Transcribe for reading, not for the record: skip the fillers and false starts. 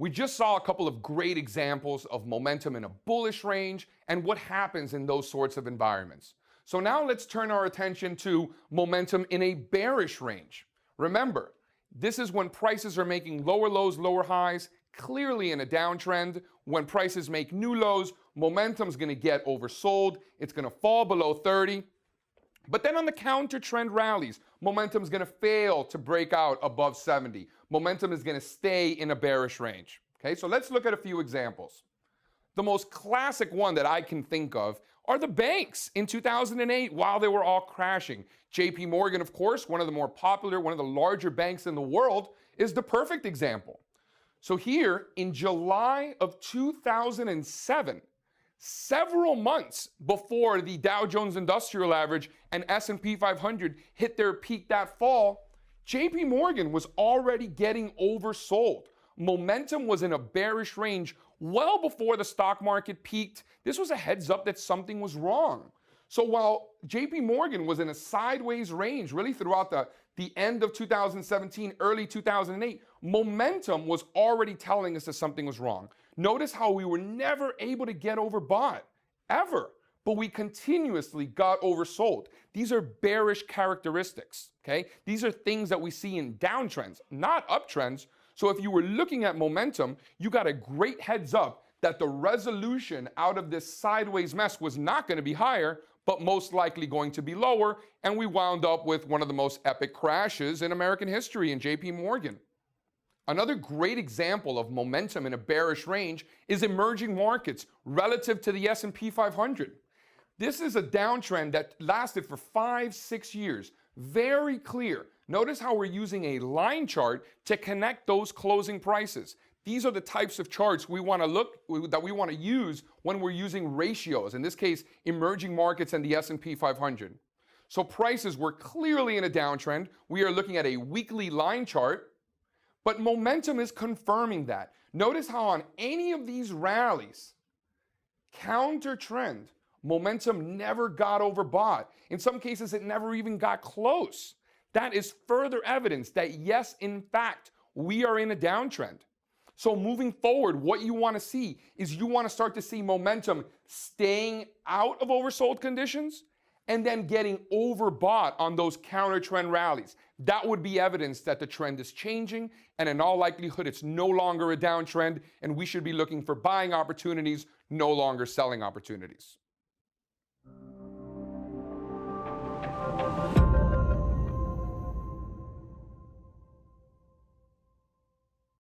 We just saw a couple of great examples of momentum in a bullish range and what happens in those sorts of environments. So now let's turn our attention to momentum in a bearish range. Remember, this is when prices are making lower lows, lower highs, clearly in a downtrend. When prices make new lows, momentum's going to get oversold. It's going to fall below 30. But then on the counter trend rallies, momentum is going to fail to break out above 70. Momentum is going to stay in a bearish range. Okay, so let's look at a few examples. The most classic one that I can think of are the banks in 2008 while they were all crashing. JP Morgan, of course, one of the more popular, one of the larger banks in the world, is the perfect example. So here in July of 2007, several months before the Dow Jones Industrial Average and S&P 500 hit their peak that fall, JP Morgan was already getting oversold. Momentum was in a bearish range well before the stock market peaked. This was a heads up that something was wrong. So while JP Morgan was in a sideways range really throughout the end of 2017, early 2008, momentum was already telling us that something was wrong. Notice how we were never able to get overbought, ever, but we continuously got oversold. These are bearish characteristics, okay? These are things that we see in downtrends, not uptrends. So if you were looking at momentum, you got a great heads up that the resolution out of this sideways mess was not going to be higher, but most likely going to be lower, and we wound up with one of the most epic crashes in American history in JP Morgan. Another great example of momentum in a bearish range is emerging markets relative to the S&P 500. This is a downtrend that lasted for 5-6 years. Very clear. Notice how we're using a line chart to connect those closing prices. These are the types of charts we want to use when we're using ratios. In this case, emerging markets and the S&P 500. So prices were clearly in a downtrend. We are looking at a weekly line chart, but momentum is confirming that. Notice how on any of these rallies, counter trend, momentum never got overbought. In some cases, it never even got close. That is further evidence that yes, in fact, we are in a downtrend. So moving forward, what you want to see is you want to start to see momentum staying out of oversold conditions and then getting overbought on those counter trend rallies. That would be evidence that the trend is changing, and in all likelihood, it's no longer a downtrend, and we should be looking for buying opportunities, no longer selling opportunities.